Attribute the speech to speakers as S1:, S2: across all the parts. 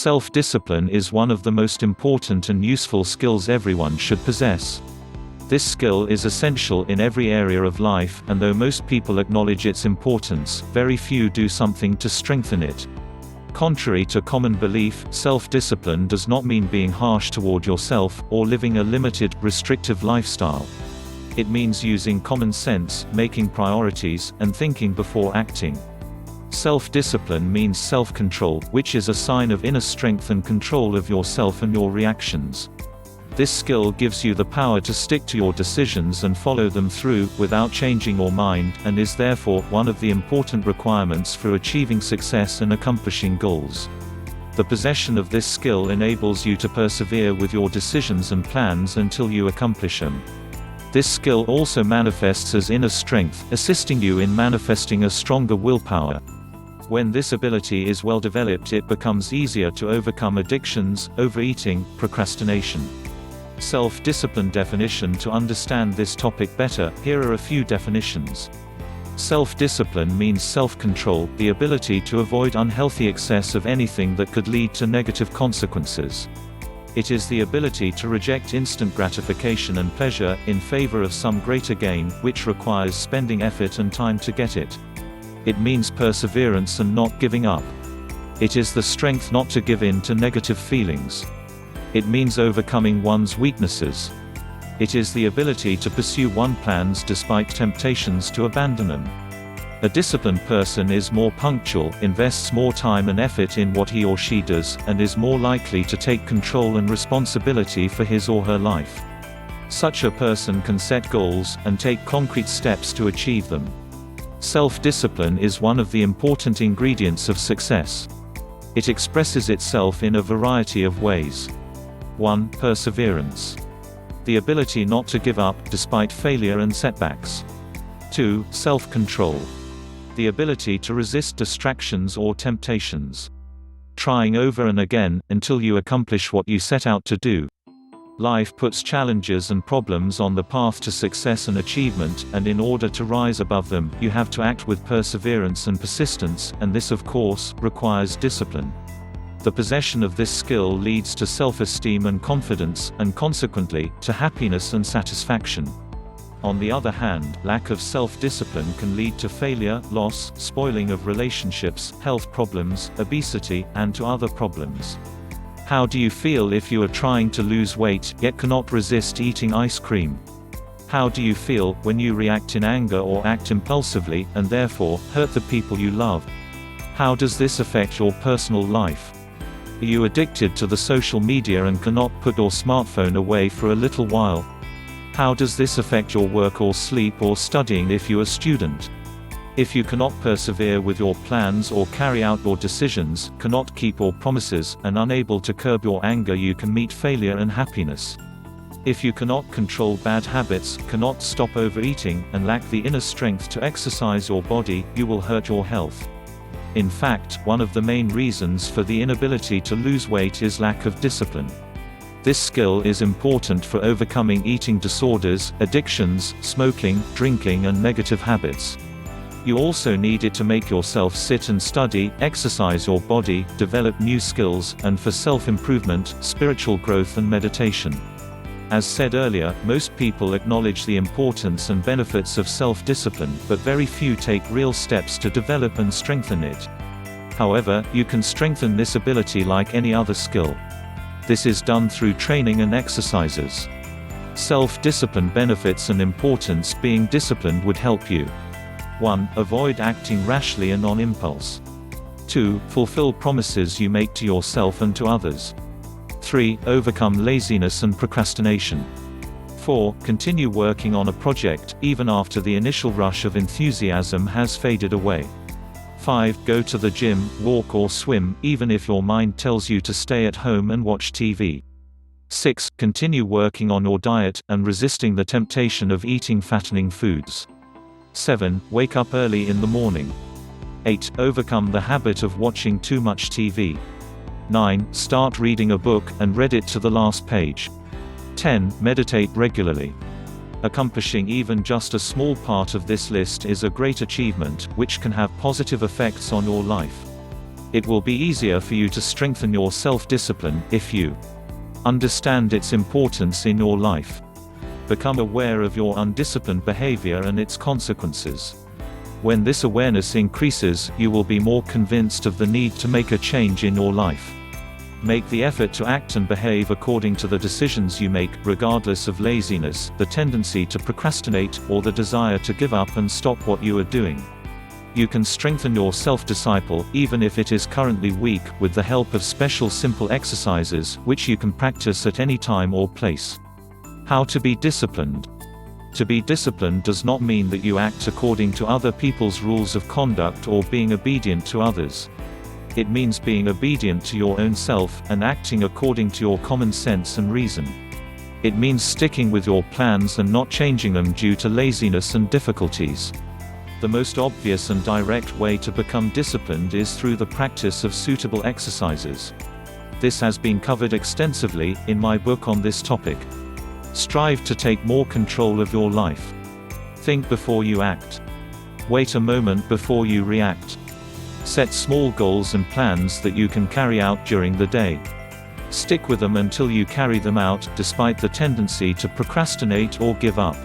S1: Self-discipline is one of the most important and useful skills everyone should possess. This skill is essential in every area of life, and though most people acknowledge its importance, very few do something to strengthen it. Contrary to common belief, self-discipline does not mean being harsh toward yourself, or living a limited, restrictive lifestyle. It means using common sense, making priorities, and thinking before acting. Self-discipline means self-control, which is a sign of inner strength and control of yourself and your reactions. This skill gives you the power to stick to your decisions and follow them through, without changing your mind, and is therefore one of the important requirements for achieving success and accomplishing goals. The possession of this skill enables you to persevere with your decisions and plans until you accomplish them. This skill also manifests as inner strength, assisting you in manifesting a stronger willpower. When this ability is well developed, it becomes easier to overcome addictions, overeating, procrastination. Self-discipline definition. To understand this topic better, here are a few definitions. Self-discipline means self-control, the ability to avoid unhealthy excess of anything that could lead to negative consequences. It is the ability to reject instant gratification and pleasure, in favor of some greater gain, which requires spending effort and time to get it. It means perseverance and not giving up. It is the strength not to give in to negative feelings. It means overcoming one's weaknesses. It is the ability to pursue one's plans despite temptations to abandon them. A disciplined person is more punctual, invests more time and effort in what he or she does, and is more likely to take control and responsibility for his or her life. Such a person can set goals, and take concrete steps to achieve them. Self-discipline is one of the important ingredients of success. It expresses itself in a variety of ways. 1. Perseverance. The ability not to give up, despite failure and setbacks. 2. Self-control. The ability to resist distractions or temptations. Trying over and again, until you accomplish what you set out to do. Life puts challenges and problems on the path to success and achievement, and in order to rise above them, you have to act with perseverance and persistence, and this of course, requires discipline. The possession of this skill leads to self-esteem and confidence, and consequently, to happiness and satisfaction. On the other hand, lack of self-discipline can lead to failure, loss, spoiling of relationships, health problems, obesity, and to other problems. How do you feel if you are trying to lose weight, yet cannot resist eating ice cream? How do you feel when you react in anger or act impulsively, and therefore, hurt the people you love? How does this affect your personal life? Are you addicted to the social media and cannot put your smartphone away for a little while? How does this affect your work or sleep or studying if you are a student? If you cannot persevere with your plans or carry out your decisions, cannot keep your promises, and unable to curb your anger, you can meet failure and happiness. If you cannot control bad habits, cannot stop overeating, and lack the inner strength to exercise your body, you will hurt your health. In fact, one of the main reasons for the inability to lose weight is lack of discipline. This skill is important for overcoming eating disorders, addictions, smoking, drinking, and negative habits. You also need it to make yourself sit and study, exercise your body, develop new skills, and for self-improvement, spiritual growth and meditation. As said earlier, most people acknowledge the importance and benefits of self-discipline, but very few take real steps to develop and strengthen it. However, you can strengthen this ability like any other skill. This is done through training and exercises. Self-discipline benefits and importance. Being disciplined would help you. 1. Avoid acting rashly and on impulse. 2. Fulfill promises you make to yourself and to others. 3. Overcome laziness and procrastination. 4. Continue working on a project, even after the initial rush of enthusiasm has faded away. 5. Go to the gym, walk or swim, even if your mind tells you to stay at home and watch TV. 6. Continue working on your diet, and resisting the temptation of eating fattening foods. 7. Wake up early in the morning. 8. Overcome the habit of watching too much TV. 9. Start reading a book, and read it to the last page. 10. Meditate regularly. Accomplishing even just a small part of this list is a great achievement, which can have positive effects on your life. It will be easier for you to strengthen your self-discipline if you understand its importance in your life. Become aware of your undisciplined behavior and its consequences. When this awareness increases, you will be more convinced of the need to make a change in your life. Make the effort to act and behave according to the decisions you make, regardless of laziness, the tendency to procrastinate, or the desire to give up and stop what you are doing. You can strengthen your self-discipline, even if it is currently weak, with the help of special simple exercises, which you can practice at any time or place. How to be disciplined. To be disciplined does not mean that you act according to other people's rules of conduct or being obedient to others. It means being obedient to your own self, and acting according to your common sense and reason. It means sticking with your plans and not changing them due to laziness and difficulties. The most obvious and direct way to become disciplined is through the practice of suitable exercises. This has been covered extensively in my book on this topic. Strive to take more control of your life. Think before you act. Wait a moment before you react. Set small goals and plans that you can carry out during the day. Stick with them until you carry them out, despite the tendency to procrastinate or give up.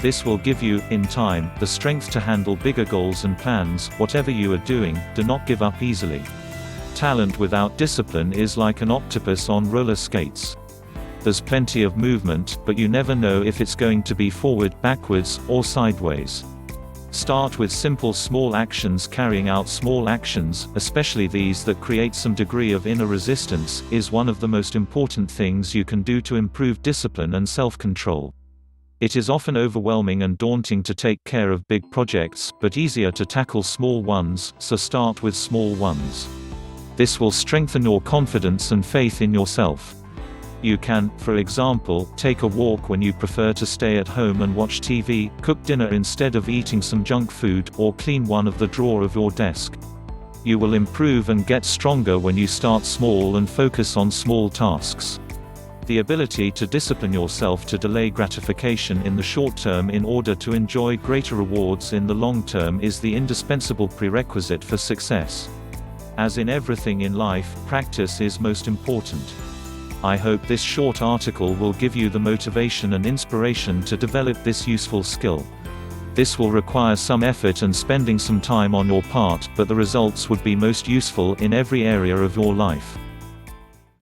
S1: This will give you, in time, the strength to handle bigger goals and plans. Whatever you are doing, do not give up easily. Talent without discipline is like an octopus on roller skates. There's plenty of movement, but you never know if it's going to be forward, backwards, or sideways. Start with simple small actions. Carrying out small actions, especially these that create some degree of inner resistance, is one of the most important things you can do to improve discipline and self-control. It is often overwhelming and daunting to take care of big projects, but easier to tackle small ones, so start with small ones. This will strengthen your confidence and faith in yourself. You can, for example, take a walk when you prefer to stay at home and watch TV, cook dinner instead of eating some junk food, or clean one of the drawers of your desk. You will improve and get stronger when you start small and focus on small tasks. The ability to discipline yourself to delay gratification in the short term in order to enjoy greater rewards in the long term is the indispensable prerequisite for success. As in everything in life, practice is most important. I hope this short article will give you the motivation and inspiration to develop this useful skill. This will require some effort and spending some time on your part, but the results would be most useful in every area of your life.